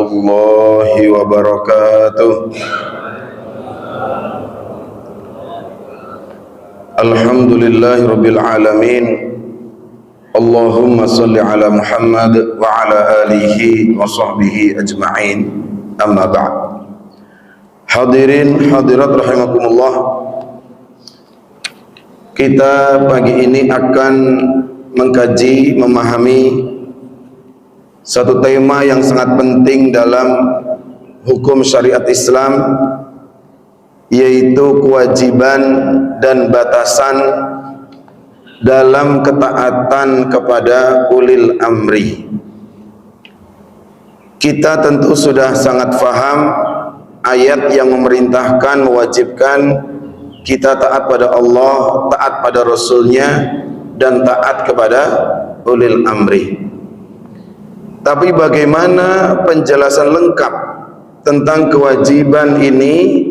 warahmatullahi wabarakatuh. Alhamdulillahirabbil alamin. Allahumma shalli ala Muhammad wa ala alihi wa sahbihi ajma'in. Amma ba'd. Hadirin hadirat rahimakumullah. Kita pagi ini akan mengkaji, memahami satu tema yang sangat penting dalam hukum syariat Islam, yaitu kewajiban dan batasan dalam ketaatan kepada ulil amri. Kita tentu sudah sangat faham ayat yang memerintahkan, mewajibkan kita taat pada Allah, taat pada Rasulnya, dan taat kepada ulil amri. Tapi bagaimana penjelasan lengkap tentang kewajiban ini?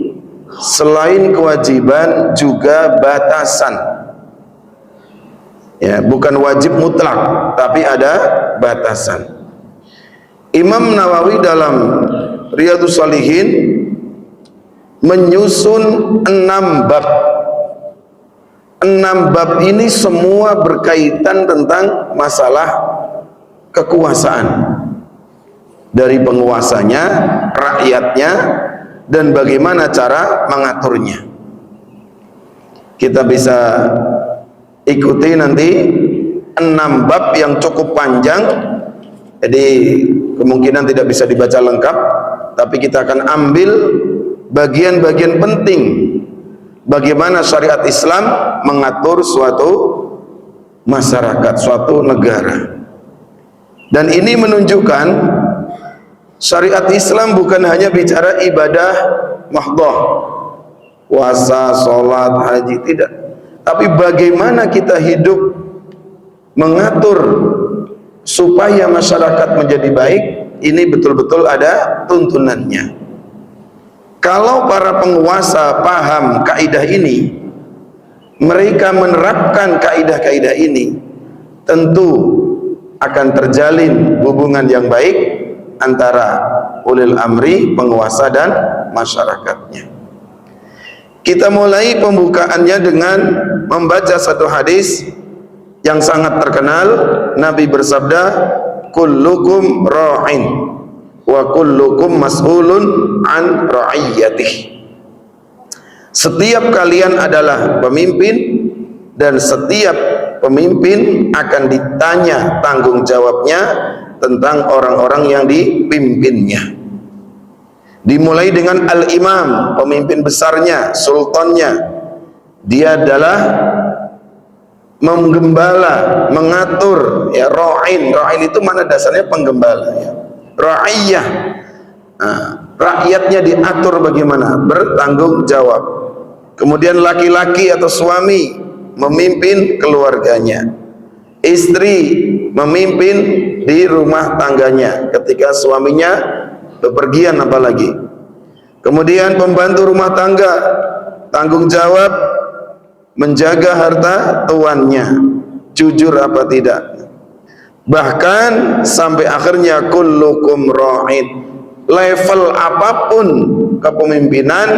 Selain kewajiban juga batasan, ya, bukan wajib mutlak, tapi ada batasan. Imam Nawawi dalam Riyadhus Shalihin menyusun 6 bab. 6 bab ini semua berkaitan tentang masalah kekuasaan, dari penguasanya, rakyatnya, dan bagaimana cara mengaturnya. Kita bisa ikuti nanti 6 bab yang cukup panjang, jadi kemungkinan tidak bisa dibaca lengkap, tapi kita akan ambil bagian-bagian penting bagaimana syariat Islam mengatur suatu masyarakat, suatu negara. Dan ini menunjukkan syariat Islam bukan hanya bicara ibadah mahdhah, puasa, sholat, haji, tidak. Tapi bagaimana kita hidup mengatur supaya masyarakat menjadi baik, ini betul-betul ada tuntunannya. Kalau para penguasa paham kaidah ini, mereka menerapkan kaidah-kaidah ini, tentu akan terjalin hubungan yang baik antara ulil amri, penguasa, dan masyarakatnya. Kita mulai pembukaannya dengan membaca satu hadis yang sangat terkenal. Nabi bersabda, kullukum ra'in wa kullukum mas'ulun an ra'iyyatih. Setiap kalian adalah pemimpin, dan setiap pemimpin akan ditanya tanggung jawabnya tentang orang-orang yang dipimpinnya. Dimulai dengan al-imam, pemimpin besarnya, sultannya. Dia adalah menggembala, mengatur, ya, ra'in. Ra'in itu mana dasarnya penggembala, ya. Ra'iyyah, rakyatnya diatur bagaimana, bertanggung jawab. Kemudian laki-laki atau suami memimpin keluarganya, istri memimpin di rumah tangganya ketika suaminya bepergian apalagi. Kemudian pembantu rumah tangga tanggung jawab menjaga harta tuannya, jujur apa tidak. Bahkan sampai akhirnya kullukum ra'in. Level apapun kepemimpinan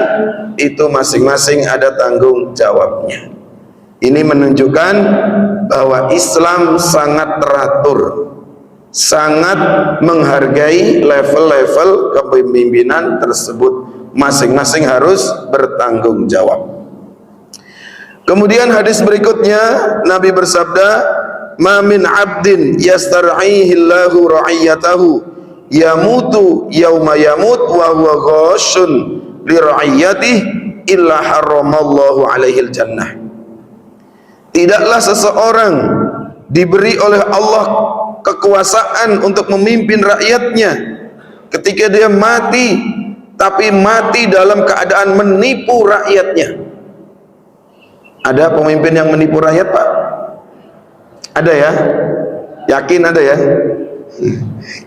itu masing-masing ada tanggung jawabnya. Ini menunjukkan bahwa Islam sangat teratur, sangat menghargai level-level kepemimpinan tersebut. Masing-masing harus bertanggung jawab. Kemudian hadis berikutnya Nabi bersabda, "Ma min 'abdin yastar'ihillahu ra'iyatahu yamutu yauma yamut wa huwa ghashun li ra'iyatihi illa haramallahu 'alaihil jannah." Tidaklah seseorang diberi oleh Allah kekuasaan untuk memimpin rakyatnya, ketika dia mati, tapi mati dalam keadaan menipu rakyatnya. Ada pemimpin yang menipu rakyat, Pak? Ada ya? Yakin ada ya?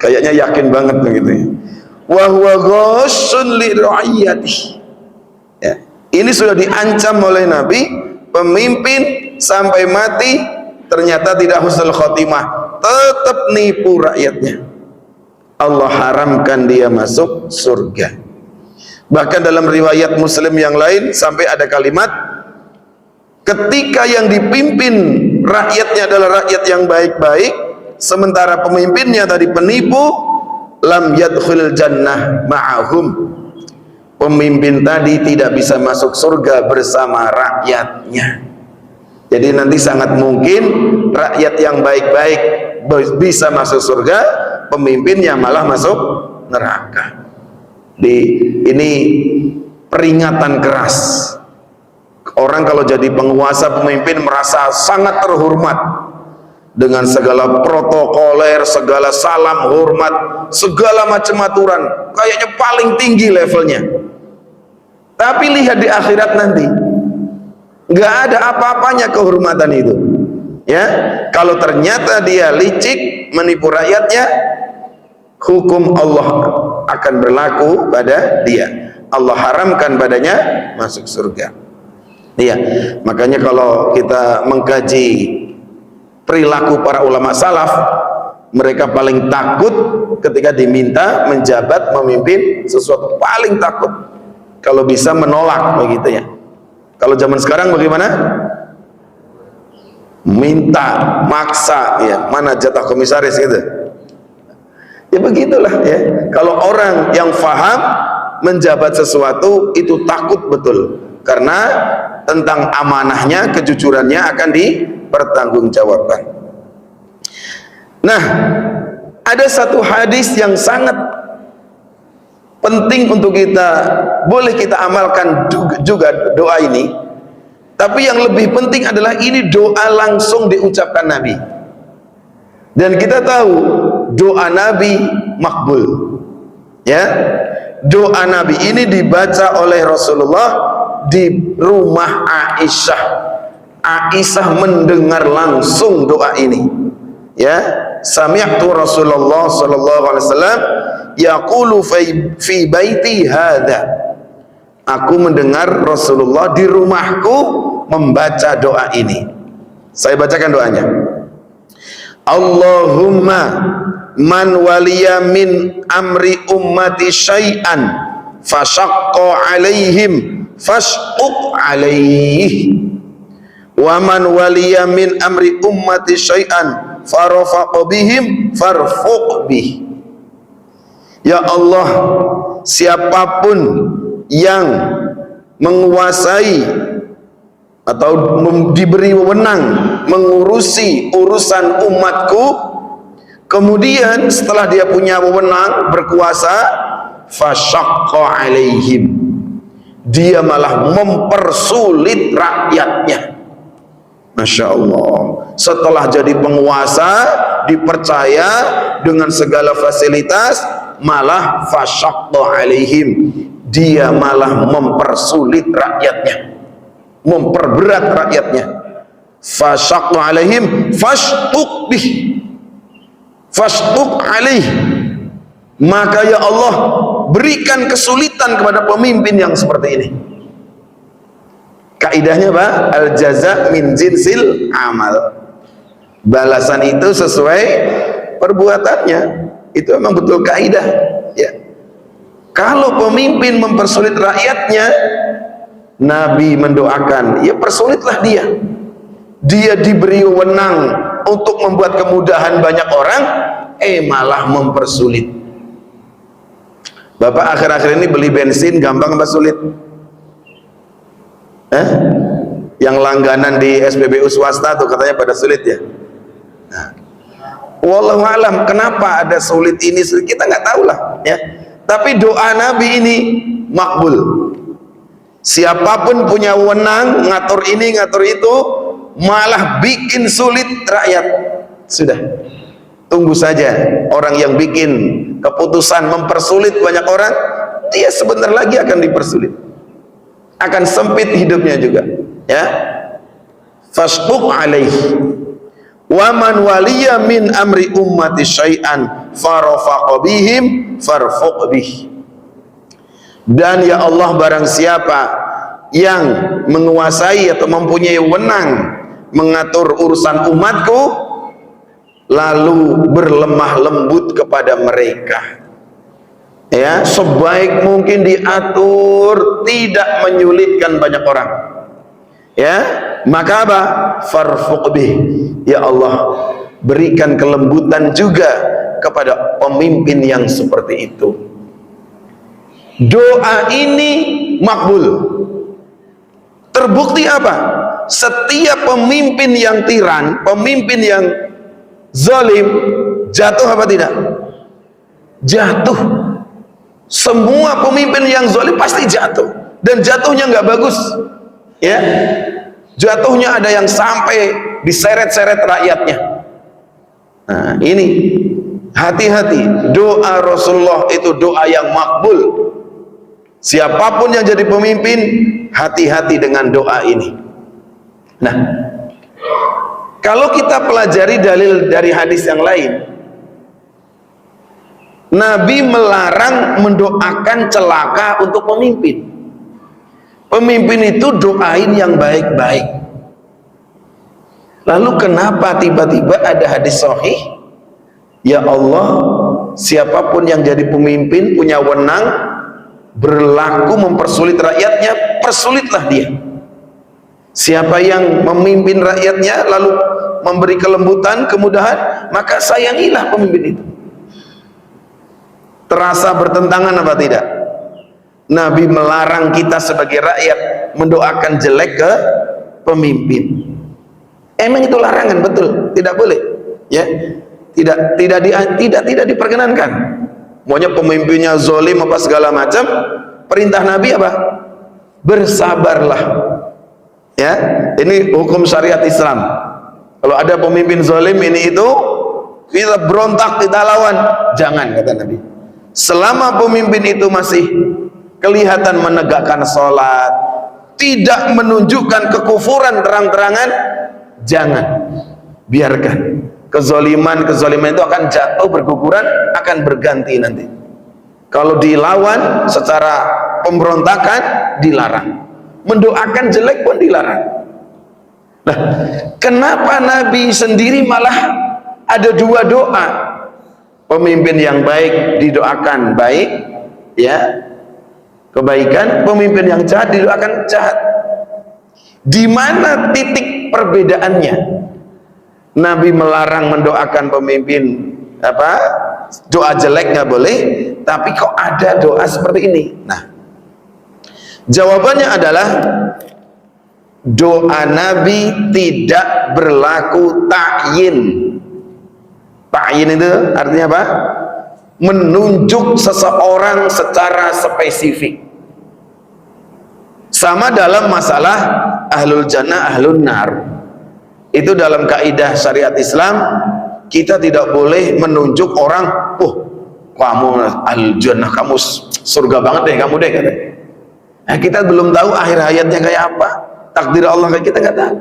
Kayaknya yakin banget begitu. Wa huwa ghashun li ra'iyatihi. Ya. Ini sudah diancam oleh Nabi, pemimpin sampai mati ternyata tidak husnul khotimah, tetap nipu rakyatnya. Allah haramkan dia masuk surga. Bahkan dalam riwayat Muslim yang lain sampai ada kalimat, ketika yang dipimpin rakyatnya adalah rakyat yang baik-baik, sementara pemimpinnya tadi penipu, lam yadkhulul jannah ma'ahum. Pemimpin tadi tidak bisa masuk surga bersama rakyatnya. Jadi nanti sangat mungkin rakyat yang baik-baik bisa masuk surga, pemimpinnya malah masuk neraka. Ini peringatan keras. Orang kalau jadi penguasa, pemimpin merasa sangat terhormat dengan segala protokoler, segala salam hormat, segala macam aturan, kayaknya paling tinggi levelnya. Tapi lihat di akhirat nanti, nggak ada apa-apanya kehormatan itu. Ya, kalau ternyata dia licik menipu rakyatnya, hukum Allah akan berlaku pada dia. Allah haramkan padanya masuk surga. Iya, makanya kalau kita mengkaji perilaku para ulama salaf, mereka paling takut ketika diminta menjabat memimpin sesuatu, paling takut kalau bisa menolak begitu ya. Kalau zaman sekarang bagaimana? Minta, maksa ya, mana jatah komisaris gitu. Ya begitulah ya. Kalau orang yang faham menjabat sesuatu itu takut betul, karena tentang amanahnya, kejujurannya akan dipertanggungjawabkan. Nah, ada satu hadis yang sangat penting untuk kita, boleh kita amalkan juga doa ini. Tapi yang lebih penting adalah ini doa langsung diucapkan Nabi. Dan kita tahu doa Nabi makbul. Ya, doa Nabi ini dibaca oleh Rasulullah di rumah Aisyah. Aisyah mendengar langsung doa ini. Ya, sami'tu Rasulullah sallallahu alaihi wasallam yaqulu fi baiti hadza. Aku mendengar Rasulullah di rumahku membaca doa ini. Saya bacakan doanya. Allahumma man waliya min amri ummati syai'an fashaqqa alaihim fashquq alaihi, wa man waliya min amri ummati syai'an farafaqa bihim farfuq bih. Ya Allah, siapapun yang menguasai atau diberi wewenang mengurusi urusan umatku, kemudian setelah dia punya wewenang berkuasa, fasyaqqa alaihim, dia malah mempersulit rakyatnya. Masya Allah, setelah jadi penguasa dipercaya dengan segala fasilitas, malah fasyaqqa alaihim, dia malah mempersulit rakyatnya, memperberat rakyatnya. Fasyaqqa alaihim fashtuq bih, fashtuq alaih, maka ya Allah berikan kesulitan kepada pemimpin yang seperti ini. Kaidahnya apa? Al jaza min jinsil amal, balasan itu sesuai perbuatannya. Itu memang betul kaidah ya. Kalau pemimpin mempersulit rakyatnya, Nabi mendoakan, ya persulitlah dia. Dia diberi wewenang untuk membuat kemudahan banyak orang, malah mempersulit. Bapak akhir-akhir ini beli bensin gampang apa sulit? Yang langganan di SPBU swasta tuh katanya pada sulit ya. Nah, wallahu alam kenapa ada sulit ini sulit, kita nggak tahu lah ya. Tapi doa Nabi ini makbul. Siapapun punya wewenang ngatur ini ngatur itu, malah bikin sulit rakyat, sudah tunggu saja. Orang yang bikin keputusan mempersulit banyak orang, dia sebentar lagi akan dipersulit, akan sempit hidupnya juga ya. Fashtuq alaihi, wa man waliya min amri ummati syai'an farafaqa bihim farfuq bih. Dan ya Allah, barang siapa yang menguasai atau mempunyai wewenang mengatur urusan umatku lalu berlemah lembut kepada mereka, ya, sebaik mungkin diatur, tidak menyulitkan banyak orang, ya. Maka apa? Farfuq bih, ya Allah, berikan kelembutan juga kepada pemimpin yang seperti itu. Doa ini makbul. Terbukti apa? Setiap pemimpin yang tiran, pemimpin yang zalim, jatuh apa tidak? Jatuh. Semua pemimpin yang zalim pasti jatuh, dan jatuhnya nggak bagus, ya. Jatuhnya ada yang sampai diseret-seret rakyatnya. Nah, ini hati-hati, doa Rasulullah itu doa yang makbul. Siapapun yang jadi pemimpin, hati-hati dengan doa ini. Nah, kalau kita pelajari dalil dari hadis yang lain, Nabi melarang mendoakan celaka untuk pemimpin. Pemimpin itu doain yang baik-baik. Lalu kenapa tiba-tiba ada hadis sahih, ya Allah, siapapun yang jadi pemimpin punya wewenang berlaku mempersulit rakyatnya, persulitlah dia. Siapa yang memimpin rakyatnya lalu memberi kelembutan, kemudahan, maka sayangilah pemimpin itu. Terasa bertentangan apa tidak? Nabi melarang kita sebagai rakyat mendoakan jelek ke pemimpin. Emang itu larangan, betul, tidak boleh, ya. Tidak diperkenankan. Maunya pemimpinnya zalim apa segala macam, perintah Nabi apa? Bersabarlah. Ya, ini hukum syariat Islam. Kalau ada pemimpin zalim ini itu, kita berontak, kita lawan, jangan, kata Nabi. Selama pemimpin itu masih kelihatan menegakkan sholat, tidak menunjukkan kekufuran terang-terangan, jangan, biarkan. Kezaliman itu akan jatuh berguguran, akan berganti nanti. Kalau dilawan secara pemberontakan, dilarang. Mendoakan jelek pun dilarang. Nah, kenapa Nabi sendiri malah ada dua doa? Pemimpin yang baik didoakan baik, ya, kebaikan. Pemimpin yang jahat didoakan jahat. Di mana titik perbedaannya? Nabi melarang mendoakan pemimpin apa? Doa jelek nggak boleh, tapi kok ada doa seperti ini? Nah, jawabannya adalah doa Nabi tidak berlaku ta'yin. Ta'yin itu artinya apa? Menunjuk seseorang secara spesifik. Sama dalam masalah ahlul jannah, ahlun nar. Itu dalam kaidah syariat Islam, kita tidak boleh menunjuk orang, oh kamu ahlul jannah, kamu surga banget deh kamu deh, katanya. Nah, kita belum tahu akhir hayatnya kayak apa, takdir Allah kayak kita nggak tahu.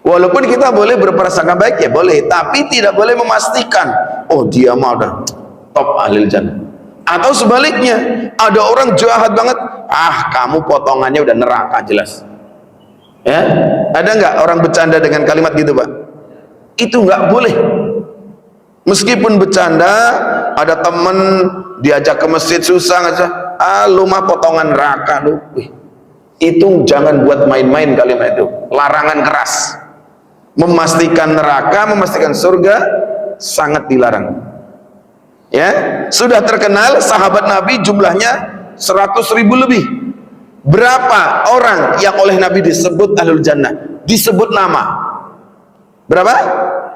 Walaupun kita boleh berprasangka baik, ya boleh, tapi tidak boleh memastikan, oh dia mah udah top ahlul jannah. Atau sebaliknya, ada orang jahat banget, ah kamu potongannya udah neraka jelas. Ya, ada nggak orang bercanda dengan kalimat gitu, Pak? Itu nggak boleh. Meskipun bercanda, ada temen diajak ke masjid susah aja, ah lu mah potongan neraka lu. Itu jangan buat main-main kalimat itu. Larangan keras. Memastikan neraka, memastikan surga sangat dilarang. Ya, sudah terkenal sahabat Nabi jumlahnya 100.000 lebih. Berapa orang yang oleh Nabi disebut ahlul jannah? Disebut nama. Berapa?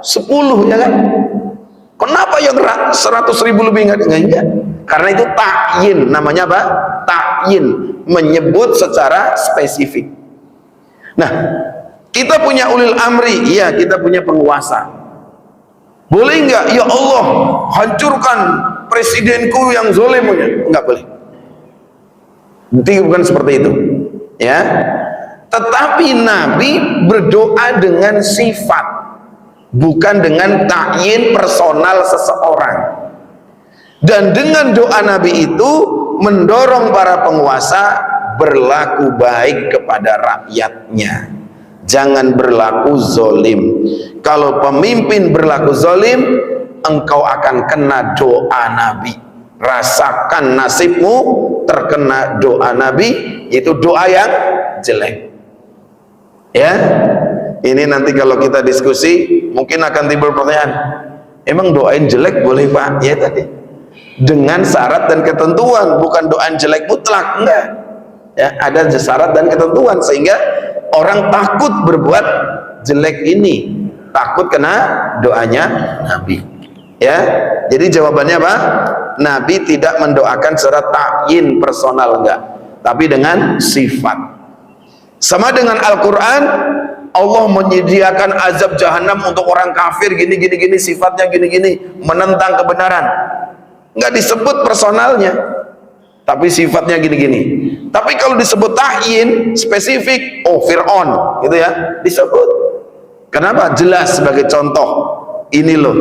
10, ya kan? Kenapa yang 100.000 lebih enggak? Karena itu ta'yin, namanya apa? Ta'yin, menyebut secara spesifik. Nah, kita punya ulil amri, iya kita punya penguasa. Boleh enggak? Ya Allah, hancurkan presidenku yang zalim. Enggak boleh. Bukan seperti itu, ya. Tetapi Nabi berdoa dengan sifat, bukan dengan ta'yin personal seseorang. Dan dengan doa Nabi itu mendorong para penguasa berlaku baik kepada rakyatnya. Jangan berlaku zolim. Kalau pemimpin berlaku zolim, engkau akan kena doa Nabi. rasakan nasibmu terkena doa Nabi, yaitu doa yang jelek. Ya, ini nanti kalau kita diskusi mungkin akan timbul pertanyaan, emang doain jelek boleh Pak? Ya tadi, dengan syarat dan ketentuan, bukan doain jelek mutlak, enggak. Ya, ada syarat dan ketentuan sehingga orang takut berbuat jelek ini, takut kena doanya Nabi. Ya, jadi jawabannya apa? Nabi tidak mendoakan secara ta'yin personal, enggak, tapi dengan sifat. Sama dengan Al-Quran, Allah menyediakan azab jahanam untuk orang kafir gini, sifatnya gini, menentang kebenaran. Enggak disebut personalnya, tapi sifatnya gini. Tapi kalau disebut ta'yin spesifik, oh Fir'aun gitu ya, disebut. Kenapa? Jelas sebagai contoh, ini loh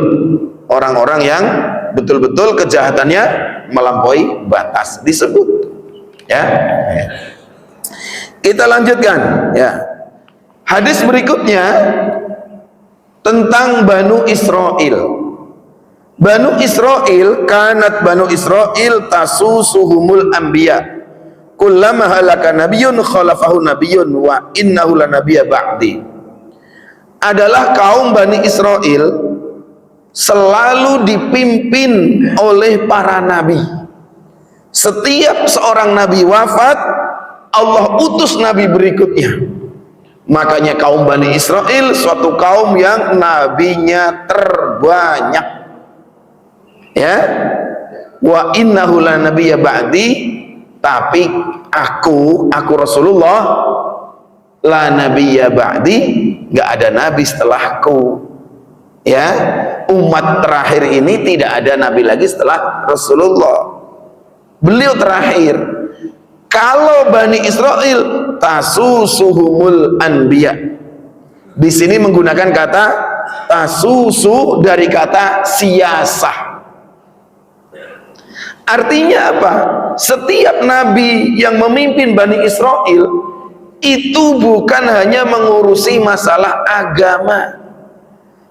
orang-orang yang betul-betul kejahatannya melampaui batas, disebut. Ya, kita lanjutkan. Ya, hadis berikutnya tentang Banu Israel. Banu Israel, kanat Banu Israel tasusuhumul anbiya kullama halaka nabiyyun khalafahu nabiyyun wa innahu lanabiyya ba'di. Adalah kaum Bani Israel selalu dipimpin oleh para nabi. Setiap seorang nabi wafat, Allah utus nabi berikutnya. Makanya kaum Bani Israel suatu kaum yang nabinya terbanyak. Ya, wa innahu lanabiyya ba'di, tapi aku Rasulullah la nabiyya ba'di, enggak ada nabi setelahku. Ya, umat terakhir ini tidak ada nabi lagi setelah Rasulullah. Beliau terakhir. Kalau Bani Israel tasusuhumul anbiya, di sini menggunakan kata tasusu dari kata siyasah. Artinya apa? Setiap nabi yang memimpin Bani Israel itu bukan hanya mengurusi masalah agama.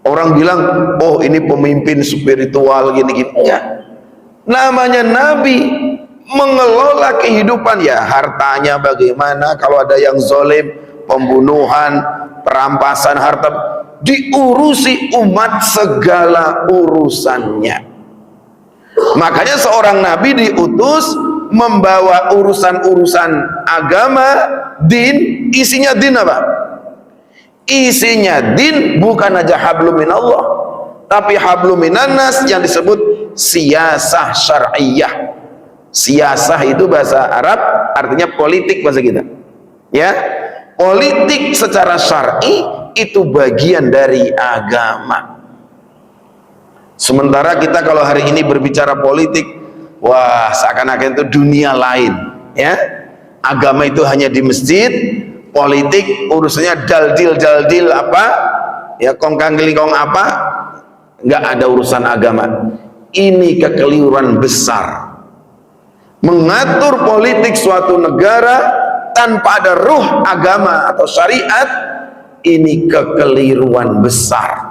Orang bilang, oh ini pemimpin spiritual gini-gini. Enggak. Namanya nabi mengelola kehidupan, ya hartanya bagaimana, kalau ada yang zalim, pembunuhan, perampasan harta, diurusi umat segala urusannya. Makanya seorang nabi diutus membawa urusan-urusan agama, din. Isinya din apa? Isinya din bukan aja hablum minallah, tapi hablum minannas, yang disebut siyasah syar'iyah. Siyasah itu bahasa Arab artinya politik bahasa kita. Ya, politik secara syar'i itu bagian dari agama. Sementara kita kalau hari ini berbicara politik, wah seakan-akan itu dunia lain. Ya, agama itu hanya di masjid, politik urusannya daldil apa, ya kongkang kelingkong apa, nggak ada urusan agama. Ini kekeliruan besar. Mengatur politik suatu negara tanpa ada ruh agama atau syariat, ini kekeliruan besar.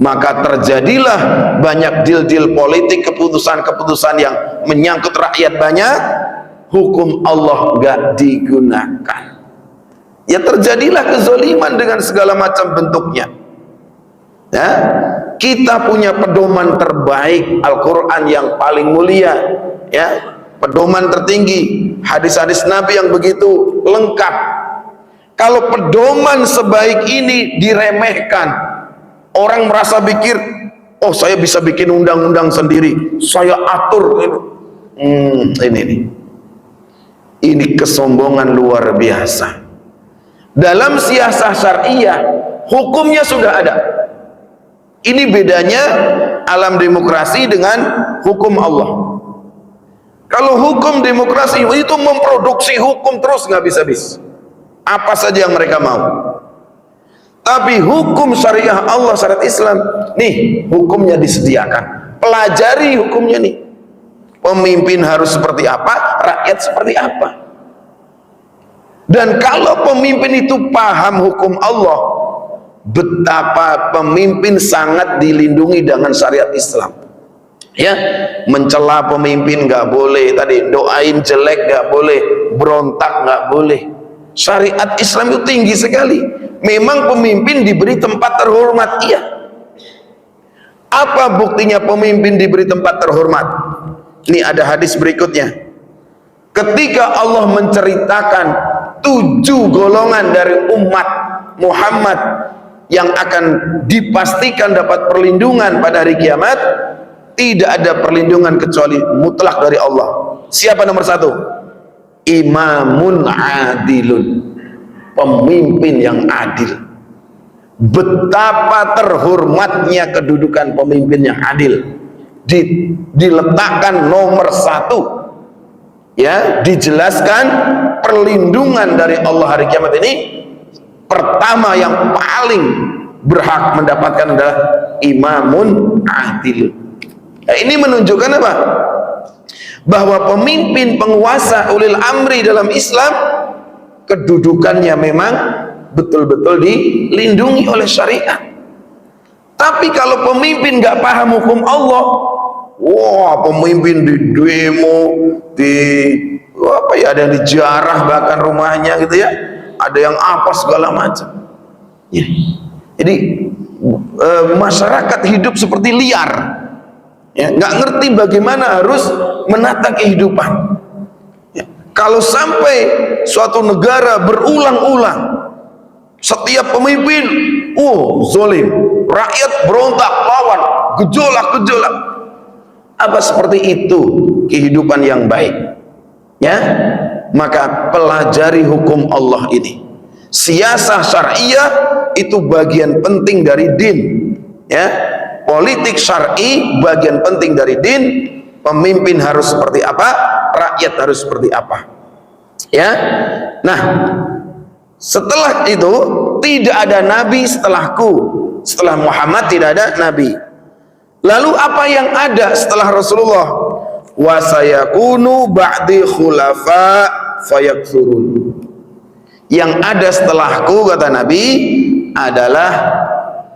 Maka terjadilah banyak dil-dil politik, keputusan-keputusan yang menyangkut rakyat banyak, hukum Allah gak digunakan. Ya terjadilah kezaliman dengan segala macam bentuknya. Ya, kita punya pedoman terbaik, Al-Quran yang paling mulia, ya, pedoman tertinggi, hadis-hadis Nabi yang begitu lengkap. Kalau pedoman sebaik ini diremehkan, orang merasa pikir, oh saya bisa bikin undang-undang sendiri, saya atur ini kesombongan luar biasa. Dalam siyasah syariah hukumnya sudah ada. Ini bedanya alam demokrasi dengan hukum Allah. Kalau hukum demokrasi itu memproduksi hukum terus nggak habis-habis, apa saja yang mereka mau. Tapi hukum syariah Allah, syariat Islam, nih hukumnya disediakan. Pelajari hukumnya nih. Pemimpin harus seperti apa, rakyat seperti apa. Dan kalau pemimpin itu paham hukum Allah, betapa pemimpin sangat dilindungi dengan syariat Islam. Ya, mencela pemimpin nggak boleh, tadi doain jelek nggak boleh, berontak nggak boleh. Syariat Islam itu tinggi sekali. Memang pemimpin diberi tempat terhormat, iya. Apa buktinya pemimpin diberi tempat terhormat? Ini ada hadis berikutnya. Ketika Allah menceritakan 7 golongan dari umat Muhammad yang akan dipastikan dapat perlindungan pada hari kiamat, tidak ada perlindungan kecuali mutlak dari Allah. Siapa nomor 1? Imamun adilun, pemimpin yang adil. Betapa terhormatnya kedudukan pemimpin yang adil, diletakkan nomor 1. Ya, dijelaskan perlindungan dari Allah hari kiamat ini, pertama yang paling berhak mendapatkan adalah imamun adil. Nah, ini menunjukkan apa? Bahwa pemimpin, penguasa, ulil amri dalam Islam, kedudukannya memang betul-betul dilindungi oleh syariat. Tapi kalau pemimpin nggak paham hukum Allah, wah, pemimpin di demo, di apa ya, ada yang dijarah bahkan rumahnya gitu ya, ada yang apa segala macam. Ya. Jadi masyarakat hidup seperti liar, ya, nggak ngerti bagaimana harus menata kehidupan. Ya. Kalau sampai suatu negara berulang-ulang setiap pemimpin, zolim, rakyat berontak, lawan, gejolak, apa seperti itu kehidupan yang baik? Ya, maka pelajari hukum Allah ini. Siasah syariah itu bagian penting dari din. Ya, politik syar'i bagian penting dari din. Pemimpin harus seperti apa, rakyat harus seperti apa. Ya, nah, setelah itu tidak ada nabi setelahku. Setelah Muhammad tidak ada nabi. Lalu apa yang ada setelah Rasulullah? Wa sayakunu ba'di khulafa fayakthurun. Yang ada setelahku, kata Nabi, adalah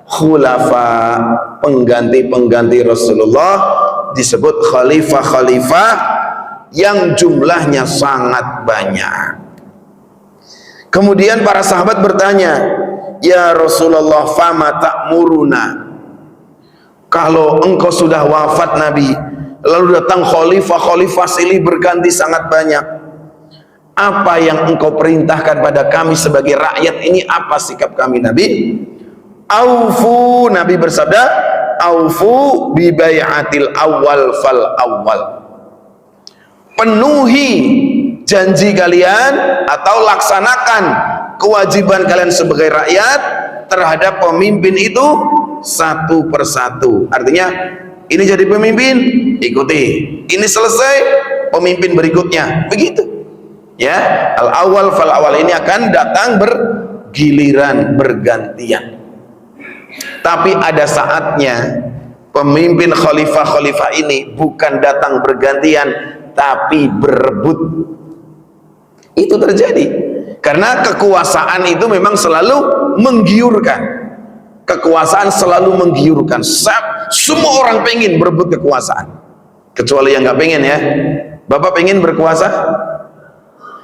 khulafa, pengganti-pengganti Rasulullah, disebut khalifah-khalifah yang jumlahnya sangat banyak. Kemudian para sahabat bertanya, ya Rasulullah, fama ta'muruna? Kalau engkau sudah wafat Nabi, lalu datang khalifah silih berganti sangat banyak, apa yang engkau perintahkan pada kami sebagai rakyat ini? Apa sikap kami Nabi? Aufu, Nabi bersabda, aufu bi bai'atil awal fal awal. Penuhi janji kalian atau laksanakan kewajiban kalian sebagai rakyat terhadap pemimpin itu satu persatu. Artinya, ini jadi pemimpin, ikuti. Ini selesai, pemimpin berikutnya. Begitu. Ya, al awal fal awal, ini akan datang bergiliran, bergantian. Tapi ada saatnya pemimpin khalifah-khalifah ini bukan datang bergantian, tapi berebut. Itu terjadi karena kekuasaan itu memang selalu menggiurkan. Kekuasaan selalu menggiurkan. Semua orang pengen berebut kekuasaan, kecuali yang nggak pengen. Ya, Bapak pengen berkuasa?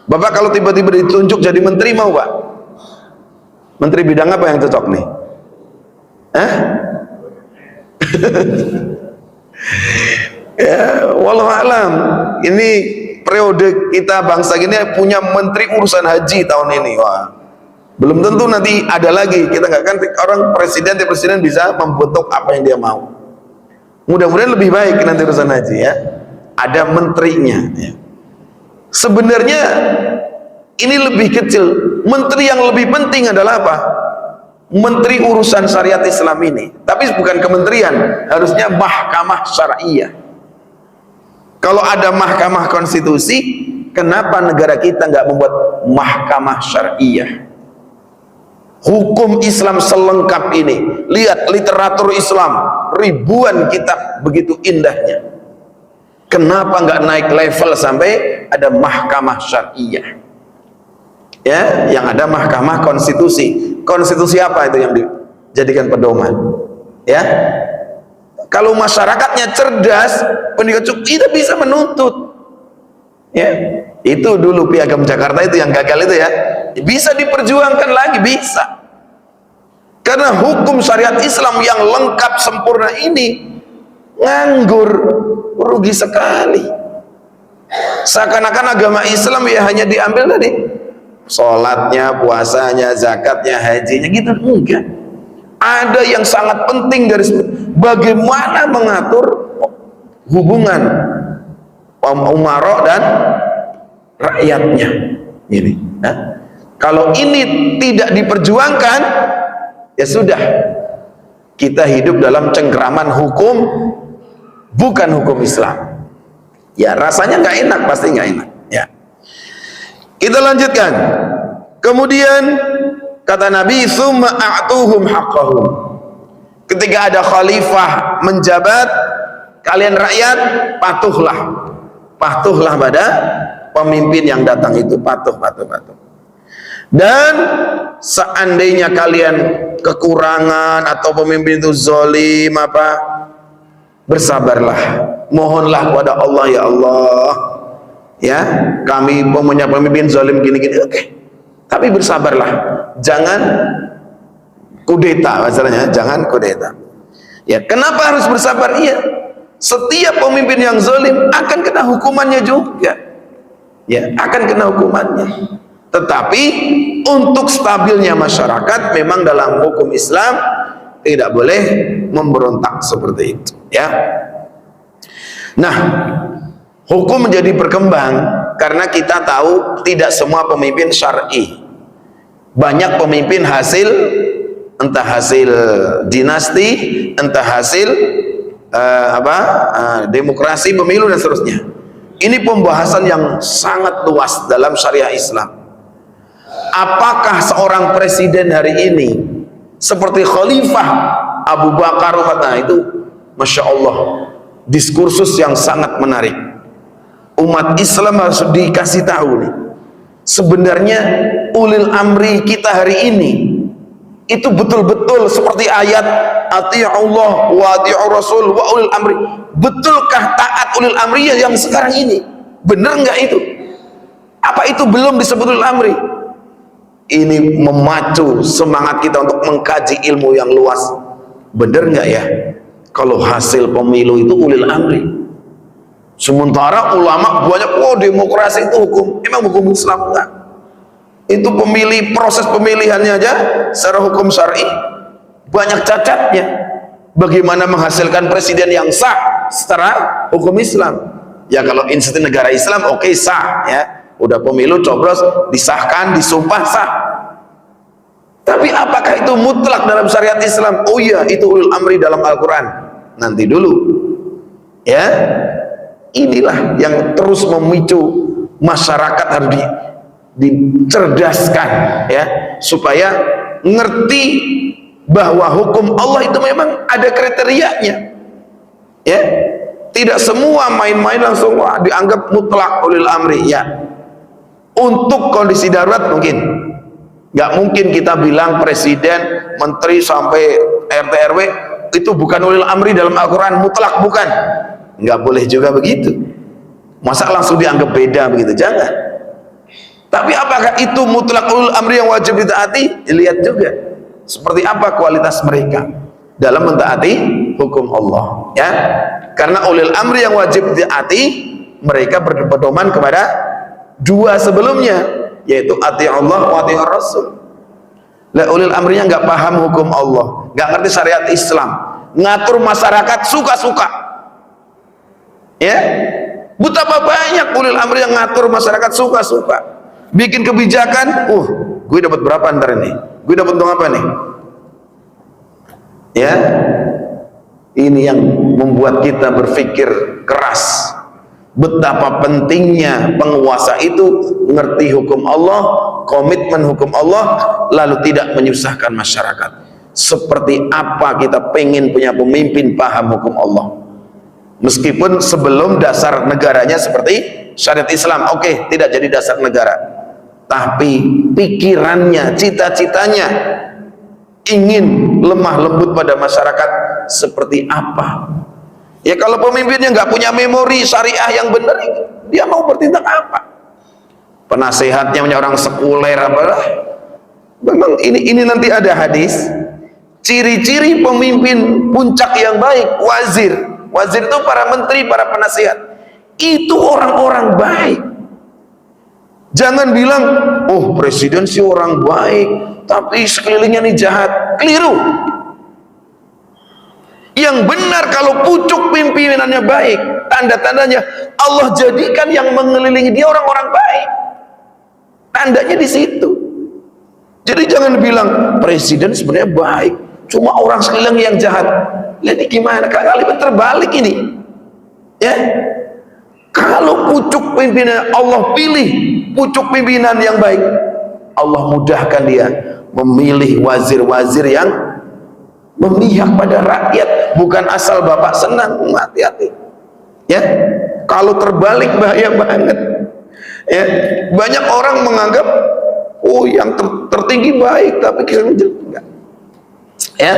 Bapak kalau tiba-tiba ditunjuk jadi menteri, mau Pak? Menteri bidang apa yang cocok nih? Ya, wallahu alam. Ini periode kita bangsa gini punya menteri urusan haji tahun ini. Wah, belum tentu nanti ada lagi. Kita nggak kan, orang presiden bisa membentuk apa yang dia mau. Mudah-mudahan lebih baik nanti urusan haji, ya. Ada menterinya. Ya. Sebenarnya ini lebih kecil. Menteri yang lebih penting adalah apa? Menteri urusan syariat Islam ini. Tapi bukan kementerian, harusnya mahkamah syariah. Kalau ada mahkamah konstitusi, kenapa negara kita nggak membuat mahkamah syariah? Hukum Islam selengkap ini, lihat literatur Islam, ribuan kitab, begitu indahnya. Kenapa nggak naik level sampai ada mahkamah syariah? Ya, yang ada mahkamah konstitusi. Konstitusi apa itu yang dijadikan pedoman? Ya, Kalau masyarakatnya cerdas, pendidikan cukup, tidak bisa menuntut. Ya, itu dulu Piagam Jakarta itu yang gagal itu ya. Bisa diperjuangkan lagi, bisa. Karena hukum syariat Islam yang lengkap sempurna ini nganggur, rugi sekali. Seakan-akan agama Islam ya hanya diambil tadi, sholatnya, puasanya, zakatnya, hajinya, gitu. Enggak. Ada yang sangat penting dari bagaimana mengatur hubungan umara dan rakyatnya. Ini, nah, kalau ini tidak diperjuangkan, ya sudah, kita hidup dalam cengkeraman hukum, bukan hukum Islam. Ya rasanya nggak enak, pasti nggak enak. Ya, kita lanjutkan. Kemudian kata Nabi, "Tsumma a'tuhum haqqahum." Ketika ada khalifah menjabat, kalian rakyat patuhlah pada pemimpin yang datang itu, patuh. Dan seandainya kalian kekurangan atau pemimpin itu zalim bersabarlah, mohonlah kepada Allah, ya Allah, ya kami punya pemimpin zalim gini-gini, oke. Tapi bersabarlah, jangan kudeta, masalahnya jangan kudeta. Ya, kenapa harus bersabar? Iya, setiap pemimpin yang zalim akan kena hukumannya juga. Ya, akan kena hukumannya. Tetapi untuk stabilnya masyarakat, memang dalam hukum Islam tidak boleh memberontak seperti itu. Ya. Nah, hukum menjadi berkembang karena kita tahu tidak semua pemimpin syar'i. Banyak pemimpin hasil, entah hasil dinasti, entah hasil demokrasi, pemilu dan seterusnya. Ini pembahasan yang sangat luas dalam syariah Islam. Apakah seorang presiden hari ini seperti Khalifah Abu Bakar, itu Masya Allah, diskursus yang sangat menarik. Umat Islam harus dikasih tahu nih, sebenarnya ulil amri kita hari ini itu betul-betul seperti ayat ati'ullah wa ati'ur rasul wa ulil amri. Betulkah taat ulil amri yang sekarang ini? Benar nggak itu? Apa itu belum disebut ulil amri? Ini memacu semangat kita untuk mengkaji ilmu yang luas. Benar nggak ya kalau hasil pemilu itu ulil amri? Sementara ulama banyak, demokrasi itu hukum. Emang hukum Islam enggak? Itu proses pemilihannya aja secara hukum syar'i banyak cacatnya. Bagaimana menghasilkan presiden yang sah secara hukum Islam? Ya kalau institusi negara Islam oke, sah ya. Udah pemilu coblos, disahkan, disumpah, sah. Tapi apakah itu mutlak dalam syariat Islam? Oh iya, itu ulul amri dalam Al-Quran. Nanti dulu ya. Inilah yang terus memicu masyarakat harus dicerdaskan ya, supaya ngerti bahwa hukum Allah itu memang ada kriterianya ya. Tidak semua main-main langsung dianggap mutlak ulil amri ya. Untuk kondisi darurat mungkin nggak mungkin kita bilang presiden, menteri sampai RT RW itu bukan ulil amri dalam Al-Quran, mutlak, bukan. Nggak boleh juga begitu. Masa langsung dianggap beda begitu? Jangan. Tapi apakah itu mutlak ulul amri yang wajib ditaati? Lihat juga seperti apa kualitas mereka dalam mentaati hukum Allah ya. Karena ulil amri yang wajib ditaati, mereka berpedoman kepada dua sebelumnya, yaitu ati Allah wa ati Rasul. Lah ulil amrinya nggak paham hukum Allah, nggak ngerti syariat Islam, ngatur masyarakat suka-suka ya. Betapa banyak ulil amri yang ngatur masyarakat suka-suka, bikin kebijakan, gue dapat berapa ntar ini, gue dapat untung apa nih ya. Ini yang membuat kita berpikir keras betapa pentingnya penguasa itu ngerti hukum Allah, komitmen hukum Allah, lalu tidak menyusahkan masyarakat. Seperti apa kita pengen punya pemimpin paham hukum Allah, meskipun sebelum dasar negaranya seperti syariat Islam, oke, tidak jadi dasar negara, tapi pikirannya, cita-citanya ingin lemah lembut pada masyarakat, seperti apa. Ya kalau pemimpinnya nggak punya memori syariah yang benar, dia mau bertindak apa? Penasehatnya orang sekuler apalah. Memang ini nanti ada hadis. Ciri-ciri pemimpin puncak yang baik, wazir. Wazir itu para menteri, para penasihat. Itu orang-orang baik. Jangan bilang, oh presiden sih orang baik, tapi sekelilingnya nih jahat. Keliru. Yang benar kalau pucuk pimpinannya baik, tanda-tandanya Allah jadikan yang mengelilingi dia orang-orang baik. Tandanya di situ. Jadi jangan bilang presiden sebenarnya baik, cuma orang sekeliling yang jahat. Lihat gimana kali terbalik ini. Ya. Kalau pucuk pimpinan Allah pilih pucuk pimpinan yang baik, Allah mudahkan dia memilih wazir-wazir yang memihak pada rakyat, bukan asal bapak senang. Hati-hati. Ya. Kalau terbalik bahaya banget. Ya. Banyak orang menganggap oh yang tertinggi baik tapi kisahnya jelek. Enggak. Ya,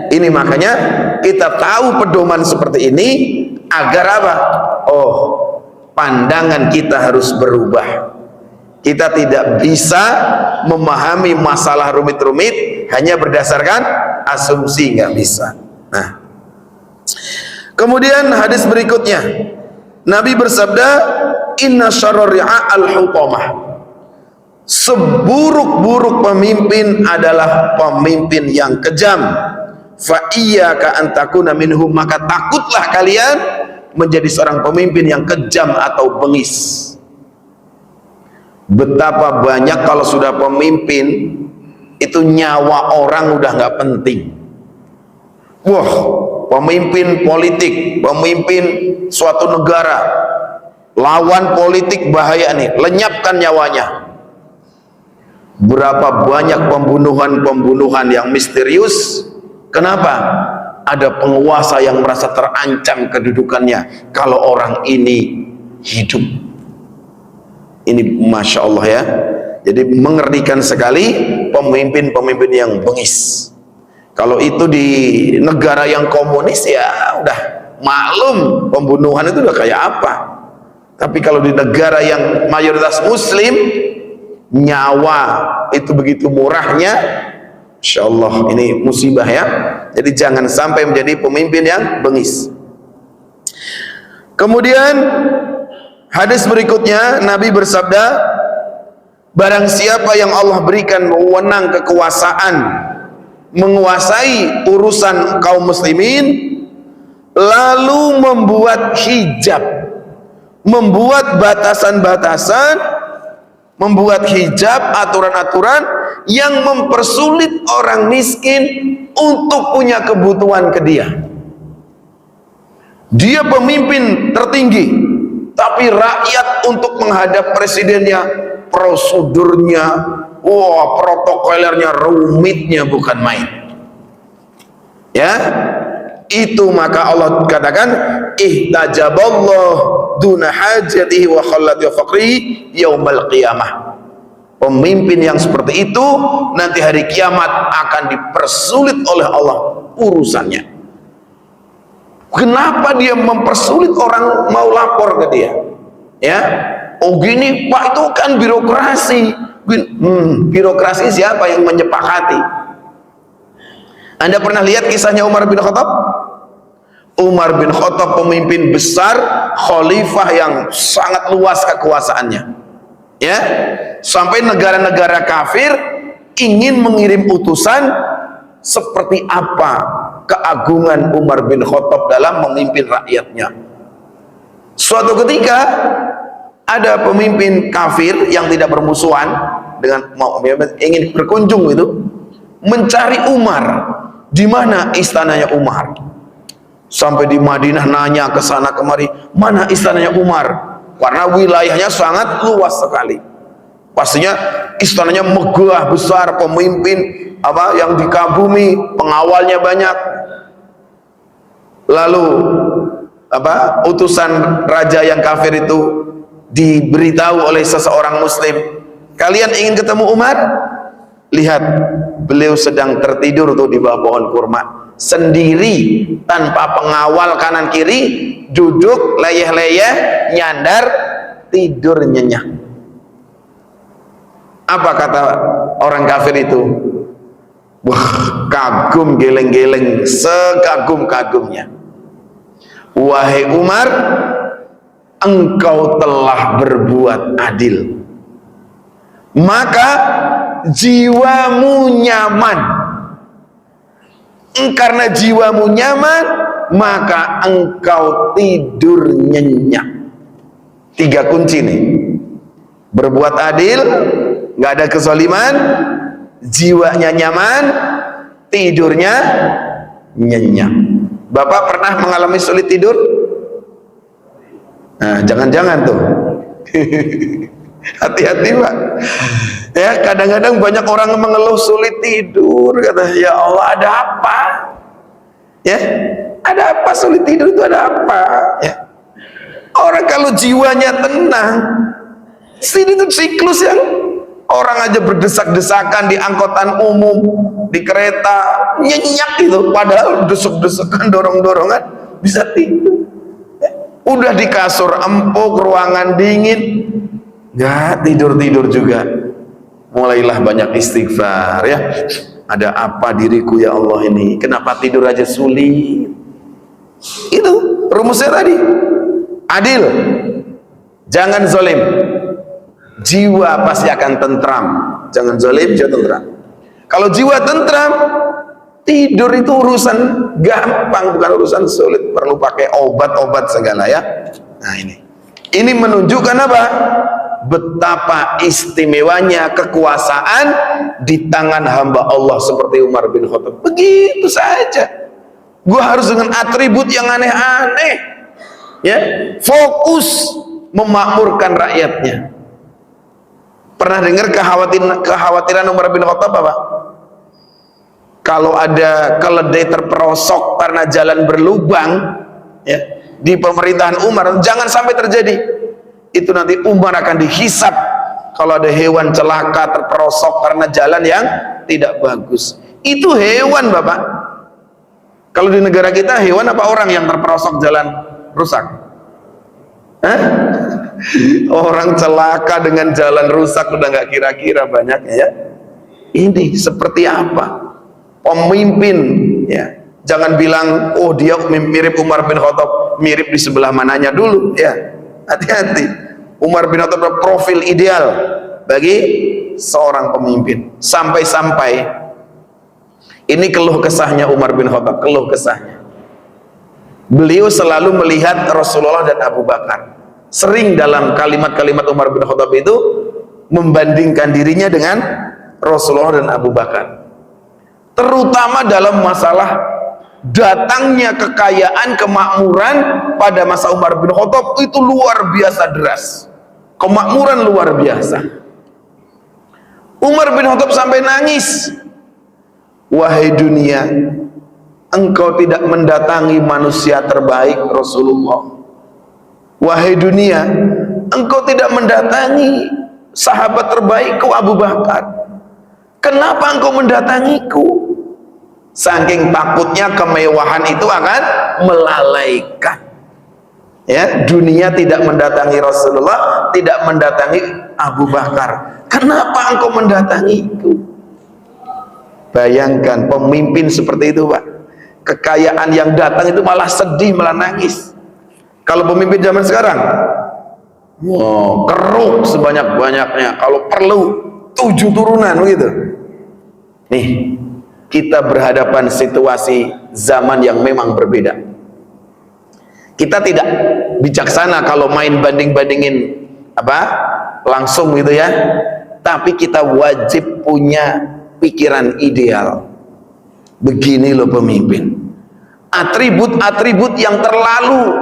ini makanya kita tahu pedoman seperti ini agar apa? Oh, pandangan kita harus berubah. Kita tidak bisa memahami masalah rumit-rumit hanya berdasarkan asumsi, nggak bisa. Nah, kemudian hadis berikutnya, Nabi bersabda, Inna syarrar ri'a al-hutamah. Seburuk-buruk pemimpin adalah pemimpin yang kejam. Fa iyyaka an takuna minhum, maka takutlah kalian menjadi seorang pemimpin yang kejam atau bengis. Betapa banyak kalau sudah pemimpin itu nyawa orang udah nggak penting. Wah, pemimpin politik, pemimpin suatu negara, lawan politik bahaya nih, lenyapkan nyawanya. Berapa banyak pembunuhan-pembunuhan yang misterius. Kenapa? Ada penguasa yang merasa terancam kedudukannya kalau orang ini hidup. Ini Masya Allah ya. Jadi mengerikan sekali pemimpin-pemimpin yang bengis. Kalau itu di negara yang komunis ya udah maklum pembunuhan itu udah kayak apa. Tapi kalau di negara yang mayoritas muslim, nyawa itu begitu murahnya, Insya Allah ini musibah ya. Jadi jangan sampai menjadi pemimpin yang bengis. Kemudian hadis berikutnya Nabi bersabda, barang siapa yang Allah berikan wewenang kekuasaan menguasai urusan kaum muslimin, lalu membuat hijab, membuat batasan-batasan, membuat hijab, aturan-aturan yang mempersulit orang miskin untuk punya kebutuhan ke dia. Dia pemimpin tertinggi, tapi rakyat untuk menghadap presidennya, prosedurnya, wah, protokolernya, rumitnya bukan main. Ya, itu maka Allah katakan, ihtajaballah duna hajatihi wa khallati wa faqrihi yaumal qiyamah. Pemimpin yang seperti itu nanti hari kiamat akan dipersulit oleh Allah urusannya. Kenapa dia mempersulit orang mau lapor ke dia? Ya, oh gini Pak, itu kan birokrasi. Birokrasi siapa yang menyepakati? Anda pernah lihat kisahnya Umar bin Khattab? Umar bin Khattab pemimpin besar, khalifah yang sangat luas kekuasaannya. Ya, sampai negara-negara kafir ingin mengirim utusan. Seperti apa keagungan Umar bin Khattab dalam memimpin rakyatnya. Suatu ketika ada pemimpin kafir yang tidak bermusuhan dengan ingin berkunjung itu, mencari Umar. Di mana istananya Umar? Sampai di Madinah nanya ke sana kemari, mana istananya Umar? Karena wilayahnya sangat luas sekali. Pastinya istananya megah besar, pemimpin yang dikagumi, pengawalnya banyak. Lalu utusan raja yang kafir itu diberitahu oleh seseorang muslim, kalian ingin ketemu Umar? Lihat, beliau sedang tertidur tuh di bawah pohon kurma. sendiri tanpa pengawal kanan kiri, duduk leyeh-leyeh, nyandar, tidur nyenyak. Apa kata orang kafir itu? Wah, kagum, geleng-geleng, sekagum-kagumnya. Wahai Umar, engkau telah berbuat adil, maka jiwamu nyaman. Karena jiwamu nyaman, maka engkau tidur nyenyak. 3 kunci nih: berbuat adil, nggak ada kezaliman, jiwanya nyaman, tidurnya nyenyak. Bapak pernah mengalami sulit tidur? Nah, jangan-jangan tuh. Hati-hati Pak. Ya, kadang-kadang banyak orang mengeluh sulit tidur, kata, ya Allah, ada apa? Ya, ada apa sulit tidur itu, ada apa? Ya. Orang kalau jiwanya tenang, sini itu siklus yang orang aja berdesak-desakan di angkutan umum, di kereta, nyenyak gitu, padahal desuk-desukan, dorong-dorongan, bisa tidur. Ya. Udah di kasur empuk, ruangan dingin, nggak tidur-tidur juga. Mulailah banyak istighfar, ya. Ada apa diriku ya Allah ini? Kenapa tidur aja sulit? Itu rumusnya tadi. Adil, jangan zalim. Jiwa pasti akan tentram. Jangan zalim, jiwa tentram. Kalau jiwa tentram, tidur itu urusan gampang, bukan urusan sulit. Perlu pakai obat-obat segala, ya. Nah, ini menunjukkan apa? Betapa istimewanya kekuasaan di tangan hamba Allah seperti Umar bin Khattab. Begitu saja. Gua harus dengan atribut yang aneh-aneh, ya, fokus memakmurkan rakyatnya. Pernah dengar kekhawatiran Umar bin Khattab apa? Kalau ada keledai terperosok karena jalan berlubang, ya, di pemerintahan Umar, jangan sampai terjadi. Itu nanti Umar akan dihisap kalau ada hewan celaka terperosok karena jalan yang tidak bagus. Itu hewan, Bapak. Kalau di negara kita hewan apa orang yang terperosok jalan rusak? Hah? Orang celaka dengan jalan rusak udah nggak kira-kira banyaknya, ya. Ini seperti apa pemimpin, ya. Jangan bilang, oh dia mirip Umar bin Khattab. Mirip di sebelah mananya dulu, ya. Hati-hati. Umar bin Khattab profil ideal bagi seorang pemimpin. Sampai-sampai ini keluh kesahnya Umar bin Khattab, keluh kesahnya. Beliau selalu melihat Rasulullah dan Abu Bakar. Sering dalam kalimat-kalimat Umar bin Khattab itu membandingkan dirinya dengan Rasulullah dan Abu Bakar. Terutama dalam masalah datangnya kekayaan, kemakmuran pada masa Umar bin Khattab itu luar biasa deras. Kemakmuran luar biasa. Umar bin Khattab sampai nangis. Wahai dunia, engkau tidak mendatangi manusia terbaik Rasulullah. Wahai dunia, engkau tidak mendatangi sahabat terbaikku Abu Bakar. Kenapa engkau mendatangiku? Saking takutnya kemewahan itu akan melalaikan. Ya, dunia tidak mendatangi Rasulullah, tidak mendatangi Abu Bakar. Kenapa engkau mendatangiku? Bayangkan pemimpin seperti itu, Pak. Kekayaan yang datang itu malah sedih, malah nangis. Kalau pemimpin zaman sekarang, wow, keruk sebanyak-banyaknya. Kalau perlu 7 turunan begitu. Nih, kita berhadapan situasi zaman yang memang berbeda. Kita tidak bijaksana kalau main banding-bandingin apa langsung gitu, ya. Tapi kita wajib punya pikiran ideal. Begini loh pemimpin. Atribut-atribut yang terlalu,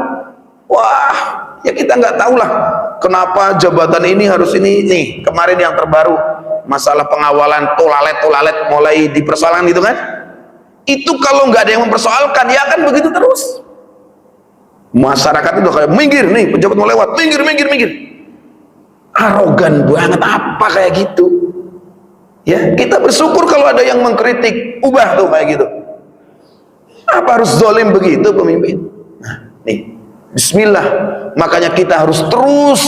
wah, ya kita nggak tahulah kenapa jabatan ini harus ini. Nih, kemarin yang terbaru masalah pengawalan tulalet mulai dipersoalkan gitu kan. Itu kalau nggak ada yang mempersoalkan, ya kan begitu terus. Masyarakat itu kayak minggir nih, pejabat mau lewat, minggir. Arogan banget, apa kayak gitu. Ya, kita bersyukur kalau ada yang mengkritik, ubah tuh kayak gitu. Apa harus zalim begitu pemimpin? Nah, nih, bismillah. Makanya kita harus terus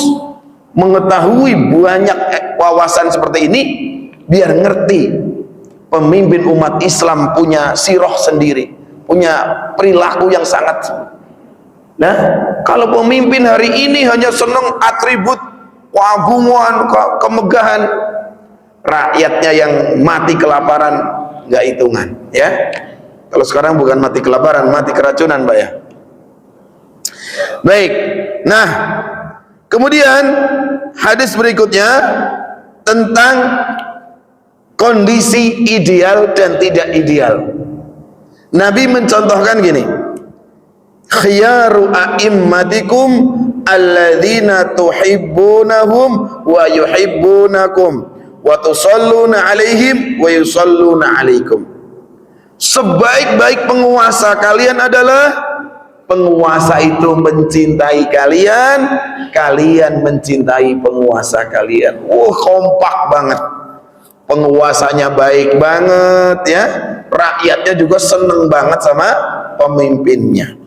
mengetahui banyak wawasan seperti ini biar ngerti pemimpin umat Islam punya sirah sendiri, punya perilaku yang sangat. Nah, kalau pemimpin hari ini hanya senang atribut keagungan, kemegahan, rakyatnya yang mati kelaparan nggak hitungan, ya. Kalau sekarang bukan mati kelaparan, mati keracunan, Mbak, ya. Baik. Nah, kemudian hadis berikutnya tentang kondisi ideal dan tidak ideal. Nabi mencontohkan gini, khiyaru a'immatikum alladzina tuhibbunahum wa yuhibbunakum wa tusalluna alaihim wa yusalluna alaikum. Sebaik-baik penguasa kalian adalah penguasa itu mencintai kalian, kalian mencintai penguasa kalian. Kompak banget. Penguasanya baik banget, ya. Rakyatnya juga seneng banget sama pemimpinnya.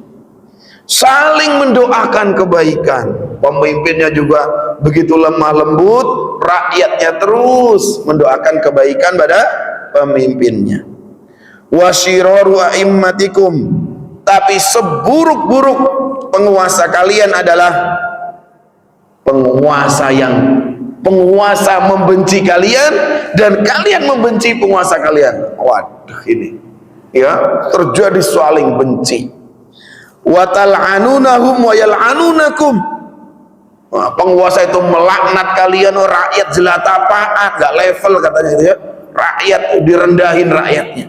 Saling mendoakan kebaikan. Pemimpinnya juga begitu lemah lembut, rakyatnya terus mendoakan kebaikan pada pemimpinnya. Wasyiraru a'immatikum, tapi seburuk-buruk penguasa kalian adalah penguasa membenci kalian dan kalian membenci penguasa kalian. Waduh, ini ya terjadi saling benci. Wa tal'anunahum wa yal'anunakum. Penguasa itu melaknat kalian, rakyat jelata paat, gak level katanya gitu, ya. Rakyat direndahin rakyatnya.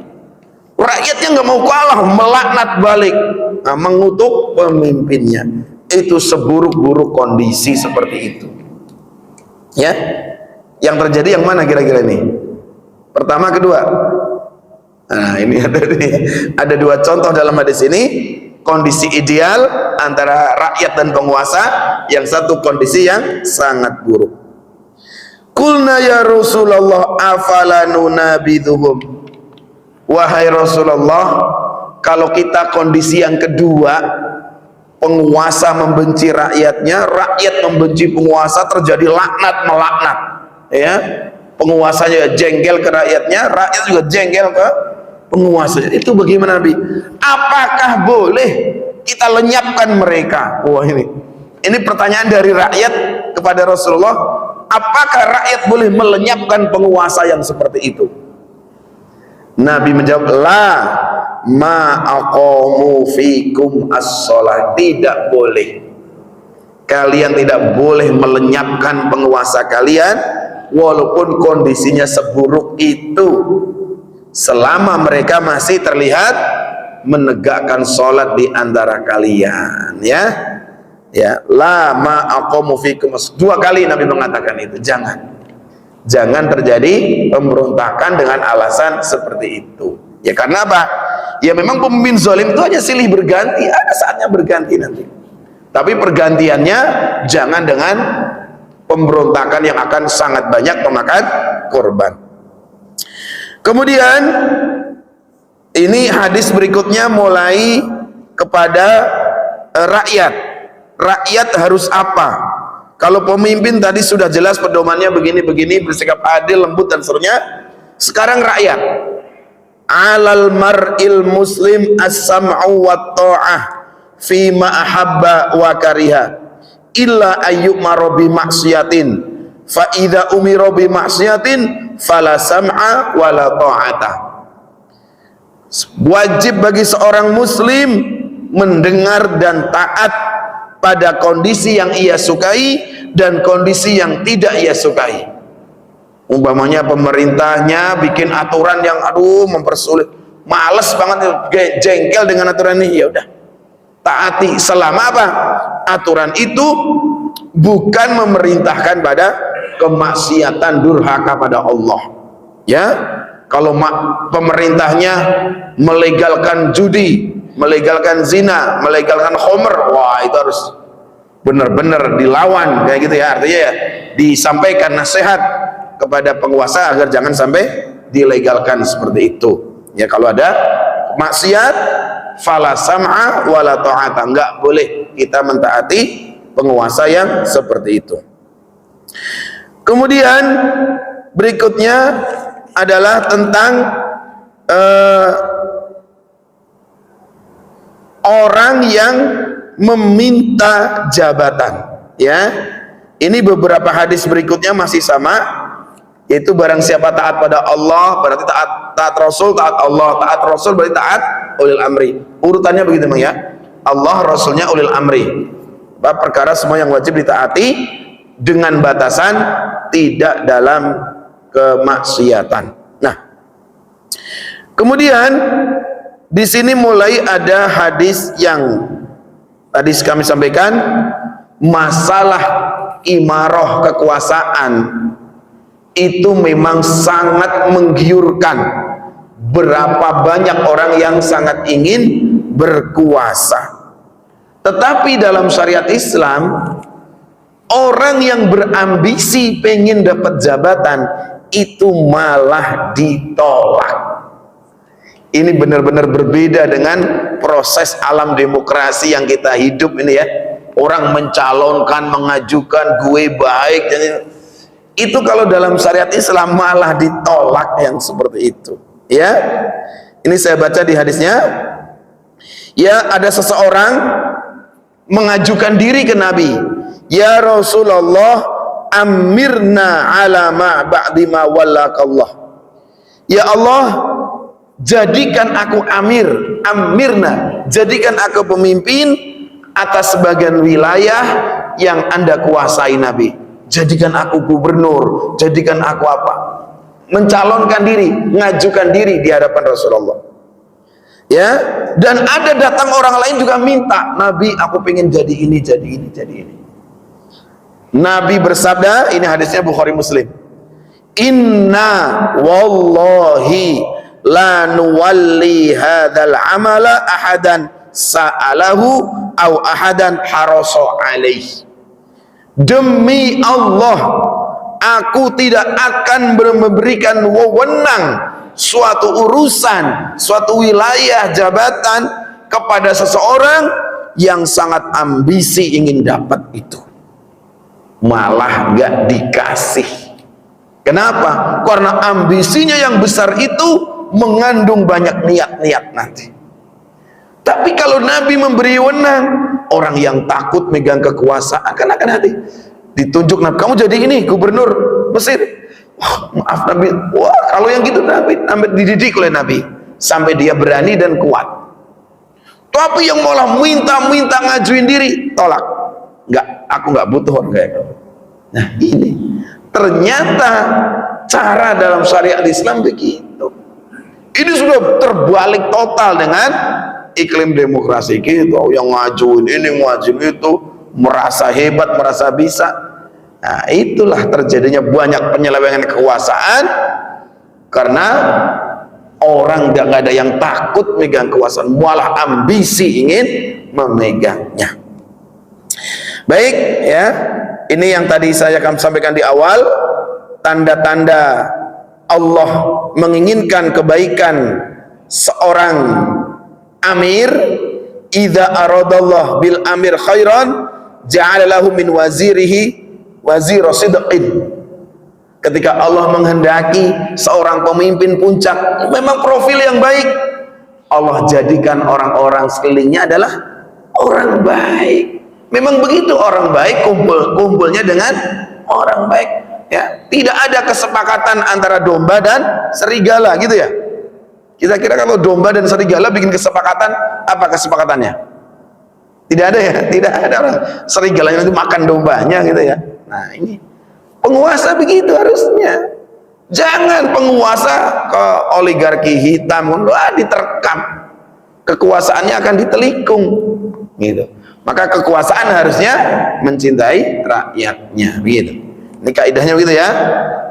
Rakyatnya nggak mau kalah, melaknat balik, nah, mengutuk pemimpinnya. Itu seburuk-buruk kondisi seperti itu, ya. Yang terjadi yang mana kira-kira ini? Pertama, kedua. Nah, ini ada dua contoh dalam hadis ini. Kondisi ideal antara rakyat dan penguasa, yang satu kondisi yang sangat buruk. Qulna ya Rasulullah afala nunabidhuhum. Wahai Rasulullah, kalau kita kondisi yang kedua, penguasa membenci rakyatnya, rakyat membenci penguasa, terjadi laknat melaknat, ya. Penguasanya jengkel ke rakyatnya, rakyat juga jengkel ke penguasa. Itu bagaimana, Nabi? Apakah boleh kita lenyapkan mereka? Wah, ini pertanyaan dari rakyat kepada Rasulullah. Apakah rakyat boleh melenyapkan penguasa yang seperti itu? Nabi menjawab, la ma aqamu fikum as-shalah. Tidak boleh. Kalian tidak boleh melenyapkan penguasa kalian walaupun kondisinya seburuk itu, selama mereka masih terlihat menegakkan sholat di antara kalian, ya. Ya, la ma aqamu fikum. Dua kali Nabi mengatakan itu. Jangan terjadi pemberontakan dengan alasan seperti itu. Ya, karena apa? Ya memang pemimpin zalim itu hanya silih berganti, ada saatnya berganti nanti. Tapi pergantiannya jangan dengan pemberontakan yang akan sangat banyak memakan korban. Kemudian ini hadis berikutnya mulai kepada rakyat. Rakyat harus apa? Kalau pemimpin tadi sudah jelas pedomannya begini-begini, bersikap adil, lembut dan seterusnya. Sekarang rakyat. Alal mar'il muslim as-sam'u wa ta'ah fi ma ahabba wa kariha illa ayyumara bi maksiatin fa idza umira bi maksiatin fala sam'a wa la ta'ata. Wajib bagi seorang muslim mendengar dan taat pada kondisi yang ia sukai dan kondisi yang tidak ia sukai. Umpamanya pemerintahnya bikin aturan yang mempersulit, males banget, jengkel dengan aturan ini, ya udah taati. Selama apa? Aturan itu bukan memerintahkan pada kemaksiatan durhaka pada Allah, ya. Kalau pemerintahnya melegalkan judi, melegalkan zina, melegalkan khomer, wah itu harus benar-benar dilawan, kayak gitu, ya. Artinya ya disampaikan nasihat kepada penguasa agar jangan sampai dilegalkan seperti itu. Ya, kalau ada maksiat fala sam'a wala ta'ata. Enggak boleh kita mentaati penguasa yang seperti itu. Kemudian berikutnya adalah tentang orang yang meminta jabatan, ya. Ini beberapa hadis berikutnya masih sama, yaitu barang siapa taat pada Allah berarti taat Rasul, taat Allah, taat Rasul berarti taat ulil amri. Urutannya begitu Bang ya. Allah, Rasulnya, ulil amri. Perkara semua yang wajib ditaati dengan batasan tidak dalam kemaksiatan. Nah, kemudian di sini mulai ada hadis yang tadi kami sampaikan, masalah imarah kekuasaan itu memang sangat menggiurkan. Berapa banyak orang yang sangat ingin berkuasa. Tetapi dalam syariat Islam, orang yang berambisi pengen dapat jabatan itu malah ditolak. Ini benar-benar berbeda dengan proses alam demokrasi yang kita hidup ini ya. Orang mencalonkan, mengajukan, gue baik, itu kalau dalam syariat Islam malah ditolak yang seperti itu. Ya, ini saya baca di hadisnya. Ya, ada seseorang mengajukan diri ke Nabi. Ya Rasulullah, amirna ala ma ba'di ma wallakallah. Ya Allah, jadikan aku amirna, jadikan aku pemimpin atas sebagian wilayah yang Anda kuasai Nabi. Jadikan aku gubernur, jadikan aku apa? Mencalonkan diri, ngajukan diri di hadapan Rasulullah. Ya, dan ada datang orang lain juga minta, Nabi aku pengen jadi ini, jadi ini, jadi ini. Nabi bersabda, ini hadisnya Bukhari Muslim. Inna wallahi la nuwalli hadzal amala ahadan sa'alahu au ahadan harasa alaih. Demi Allah, aku tidak akan memberikan wewenang suatu urusan, suatu wilayah jabatan kepada seseorang yang sangat ambisi ingin dapat itu, malah gak dikasih. Kenapa? Karena ambisinya yang besar itu mengandung banyak niat-niat nanti. Tapi kalau Nabi memberi wewenang, orang yang takut megang kekuasaan akan hati. Ditunjuk Nabi, kamu jadi ini gubernur Mesir. Wah, maaf Nabi. Wah, kalau yang gitu Nabi dididik oleh Nabi sampai dia berani dan kuat. Tapi yang malah minta ngajuin diri, tolak. Enggak, aku nggak butuh orang kayak kamu. Nah, ini ternyata cara dalam syariat Islam begitu. Ini sudah terbalik total dengan iklim demokrasi kita, yang ngajuin ini, ngajuin itu, merasa hebat, merasa bisa. Nah, itulah terjadinya banyak penyelewengan kekuasaan karena orang nggak ada yang takut megang kekuasaan, malah ambisi ingin memegangnya. Baik ya, ini yang tadi saya akan sampaikan di awal, tanda-tanda Allah menginginkan kebaikan seorang amir. Idza aradallah bil amir khairan ja'ala lahu min wazirihi wazira sidqin. Ketika Allah menghendaki seorang pemimpin puncak, memang profil yang baik, Allah jadikan orang-orang sekelilingnya adalah orang baik. Memang begitu, orang baik kumpulnya dengan orang baik ya. Tidak ada kesepakatan antara domba dan serigala gitu ya. Kita kira kalau domba dan serigala bikin kesepakatan, apa kesepakatannya? Tidak ada ya, tidak ada. Orang serigalanya itu makan dombanya gitu ya. Nah, ini penguasa begitu harusnya. Jangan penguasa ke oligarki hitam, diterkam. Kekuasaannya akan ditelikung gitu. Maka kekuasaan harusnya mencintai rakyatnya gitu. Ini kaidahnya begitu ya.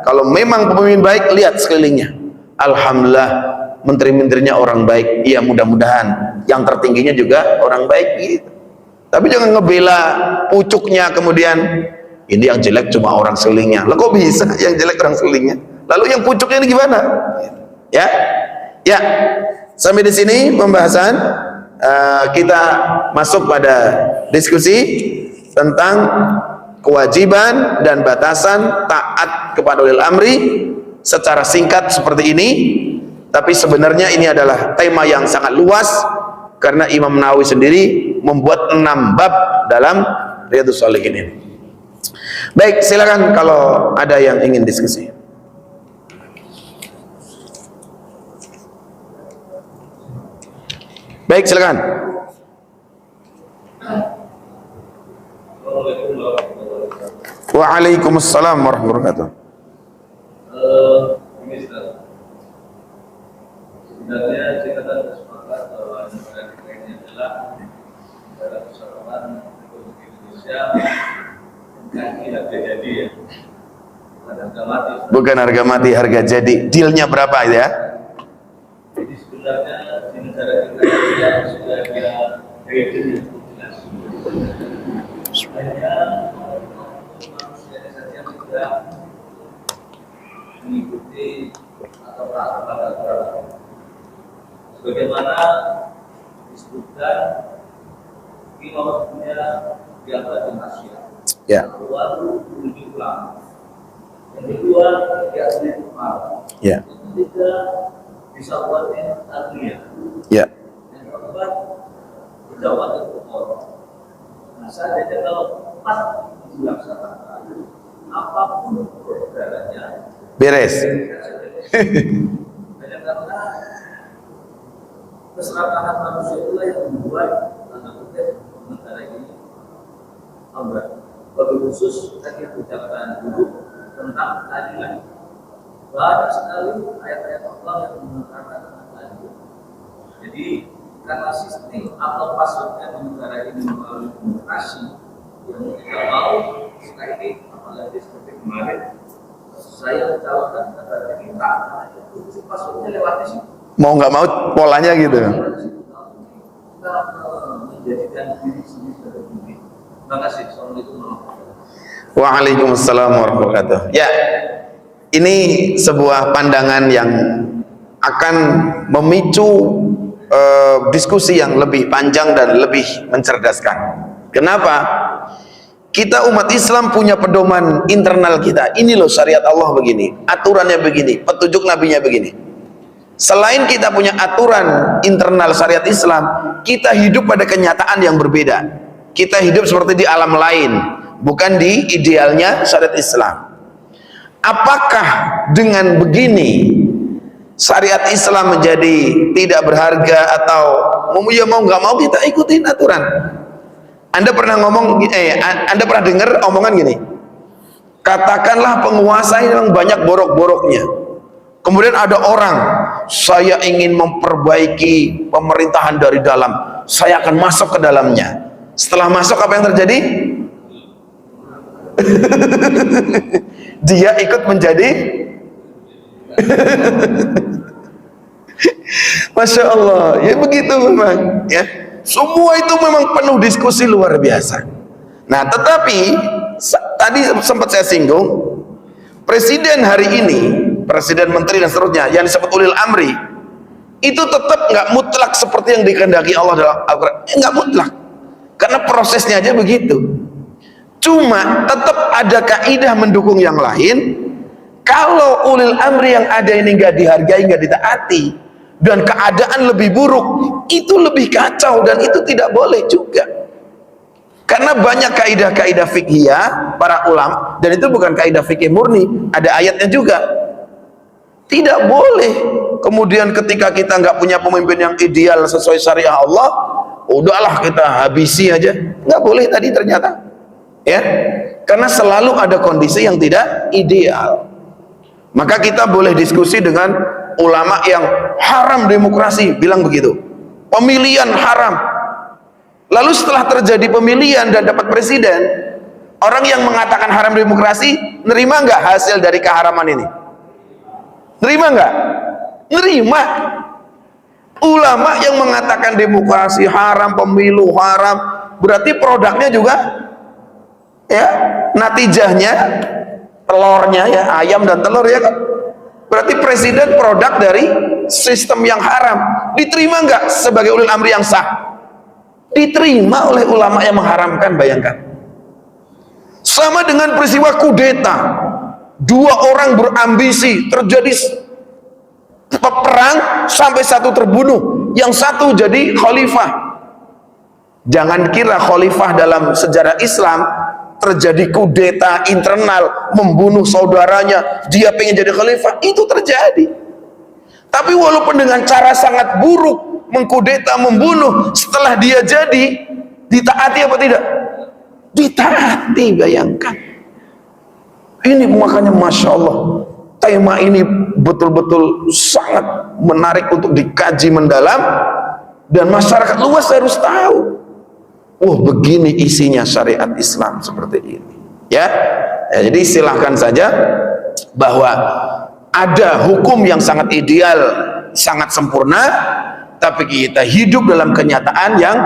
Kalau memang pemimpin baik, lihat sekelilingnya. Alhamdulillah, menteri-menterinya orang baik. Iya, mudah-mudahan yang tertingginya juga orang baik gitu. Tapi jangan ngebela pucuknya, kemudian ini yang jelek cuma orang sekelilingnya. Lah kok bisa yang jelek orang sekelilingnya? Lalu yang pucuknya ini gimana? Ya. Ya. Sampai di sini pembahasan kita masuk pada diskusi tentang kewajiban dan batasan taat kepada ulil amri secara singkat seperti ini. Tapi sebenarnya ini adalah tema yang sangat luas karena Imam Nawawi sendiri membuat 6 bab dalam Riyadhus Shalihin ini. Baik, silakan kalau ada yang ingin diskusi. Baik, silakan. Waalaikumsalam warahmatullahi wabarakatuh. Sebenarnya kita sudah sepakat bahwa negara kita ini adalah negara kesatuan Republik Indonesia, bukan harga jadi ya, bukan harga mati. Bukan harga mati, harga jadi. Dealnya berapa ya? Jadi sebenarnya di negara kita ini sudah ada guidance yang cukup jelas. Hanya manusia saja tidak mengikuti atau taat pada aturan. Sebagaimana disebutkan imamnya dianggap dan asyik. Ya. Lalu menuju pulang. Yang kedua diasli kemar. Ya. Yang ketiga bisa buatnya tadliyah. Ya. Yang keempat berjawab dan pokok. Nah, saja kalau 4 dilaksanakan, apapun programnya Beres. hanya karena keserakahan manusia itulah yang membuat tanda kutip negara ini ambruk. Lebih khusus tadi ucapan dulu tentang keadilan. Banyak sekali ayat-ayat Allah yang mengatakan tentang keadilan. Jadi karena sistem atau passwordnya di negara ini melalui demokrasi yang kita mau sekarang ini, apalagi seperti kemarin saya mencalonkan negara kita itu passwordnya lewat di situ. Mau nggak mau polanya gitu. Kita menjadikan diri sendiri sebagai bukti. Terima kasih. Assalamualaikum warahmatullahi wabarakatuh. Waalaikumsalam warahmatullahi wabarakatuh. Ya, ini sebuah pandangan yang akan memicu diskusi yang lebih panjang dan lebih mencerdaskan. Kenapa? Kita umat Islam punya pedoman internal kita. Ini loh syariat Allah begini, aturannya begini, petunjuk nabinya begini. Selain kita punya aturan internal syariat Islam, kita hidup pada kenyataan yang berbeda. Kita hidup seperti di alam lain, bukan di idealnya syariat Islam. Apakah dengan begini syariat Islam menjadi tidak berharga atau mau nggak mau kita ikutin aturan? Anda pernah Anda pernah dengar omongan gini? Katakanlah penguasa ini memang banyak borok-boroknya. Kemudian ada orang, saya ingin memperbaiki pemerintahan dari dalam, saya akan masuk ke dalamnya. Setelah masuk apa yang terjadi? Dia ikut menjadi Masya Allah, ya begitu memang ya. Semua itu memang penuh diskusi luar biasa. Nah, tetapi tadi sempat saya singgung, presiden hari ini, presiden, menteri dan seterusnya yang disebut ulil amri itu tetap nggak mutlak seperti yang dikehendaki Allah dalam Al-Quran. Nggak mutlak, karena prosesnya aja begitu. Cuma tetap ada kaidah mendukung yang lain. Kalau ulil amri yang ada ini nggak dihargai, nggak ditaati, dan keadaan lebih buruk, itu lebih kacau dan itu tidak boleh juga. Karena banyak kaidah-kaidah fikhiyah para ulama, dan itu bukan kaidah fikih murni, ada ayatnya juga. Tidak boleh kemudian ketika kita nggak punya pemimpin yang ideal sesuai syariah Allah, udahlah kita habisi aja. Nggak boleh tadi ternyata, ya, karena selalu ada kondisi yang tidak ideal. Maka kita boleh diskusi dengan ulama yang haram demokrasi, bilang begitu, pemilihan haram. Lalu setelah terjadi pemilihan dan dapat presiden, orang yang mengatakan haram demokrasi, nerima nggak hasil dari keharaman ini? Nerima nggak? Nerima. Ulama yang mengatakan demokrasi haram, pemilu haram, berarti produknya juga, ya, natijahnya, telurnya, ya, ayam dan telur, ya kan? Berarti presiden produk dari sistem yang haram. Diterima nggak sebagai ulil amri yang sah? diterima oleh ulama yang mengharamkan. Bayangkan. Sama dengan peristiwa kudeta, dua orang berambisi, terjadi perang sampai satu terbunuh, yang satu jadi khalifah. Jangan kira khalifah dalam sejarah Islam terjadi kudeta internal, membunuh saudaranya, dia pengen jadi khalifah, itu terjadi. Tapi walaupun dengan cara sangat buruk, mengkudeta, membunuh, setelah dia jadi, ditaati apa tidak? Ditaati. Bayangkan. Ini makanya Masya Allah, tema ini betul-betul sangat menarik untuk dikaji mendalam, dan masyarakat luas harus tahu. Oh, begini isinya syariat Islam seperti ini. Ya, jadi silahkan saja bahwa ada hukum yang sangat ideal, sangat sempurna, tapi kita hidup dalam kenyataan yang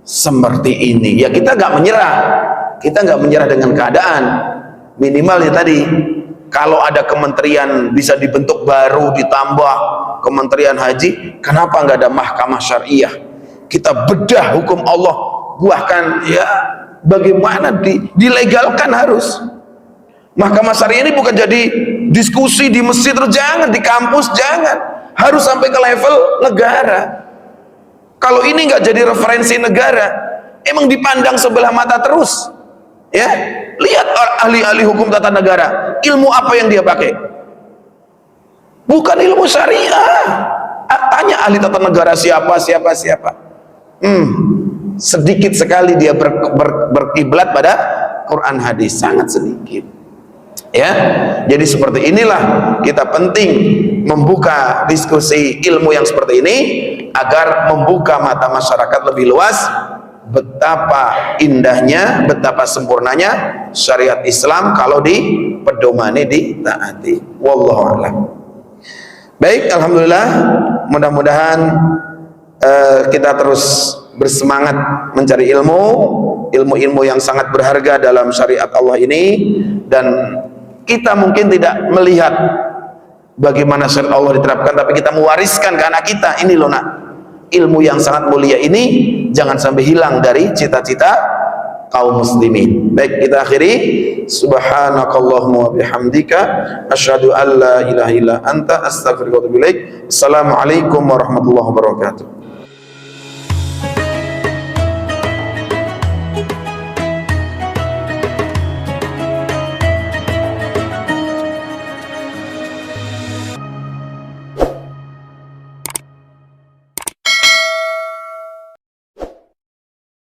seperti ini. Ya, kita nggak menyerah, kita nggak menyerah dengan keadaan. Minimal ya tadi, kalau ada kementerian bisa dibentuk baru, ditambah kementerian haji, kenapa nggak ada mahkamah syariah? Kita bedah hukum Allah, bahkan ya bagaimana dilegalkan harus. Mahkamah syariah ini bukan jadi diskusi di masjid, terus jangan, di kampus jangan, harus sampai ke level negara. Kalau ini nggak jadi referensi negara, emang dipandang sebelah mata terus. Ya, lihat ahli-ahli hukum tata negara, ilmu apa yang dia pakai? Bukan ilmu syariah. Tanya ahli tata negara siapa. Sedikit sekali dia berkiblat pada Quran hadis, sangat sedikit. Ya, jadi seperti inilah kita penting membuka diskusi ilmu yang seperti ini agar membuka mata masyarakat lebih luas betapa indahnya, betapa sempurnanya syariat Islam kalau dipedomani, ditaati. Wallahu a'lam. Baik, alhamdulillah, mudah-mudahan kita terus bersemangat mencari ilmu yang sangat berharga dalam syariat Allah ini, dan kita mungkin tidak melihat bagaimana syariat Allah diterapkan, tapi kita mewariskan ke anak kita. Ini loh nak, ilmu yang sangat mulia ini jangan sampai hilang dari cita-cita kaum muslimin. Baik, kita akhiri. Subhanakallahumma wa bihamdika asyhadu an la ilaha illa anta astaghfiruka wa atubu ilaik. Assalamualaikum warahmatullahi wabarakatuh.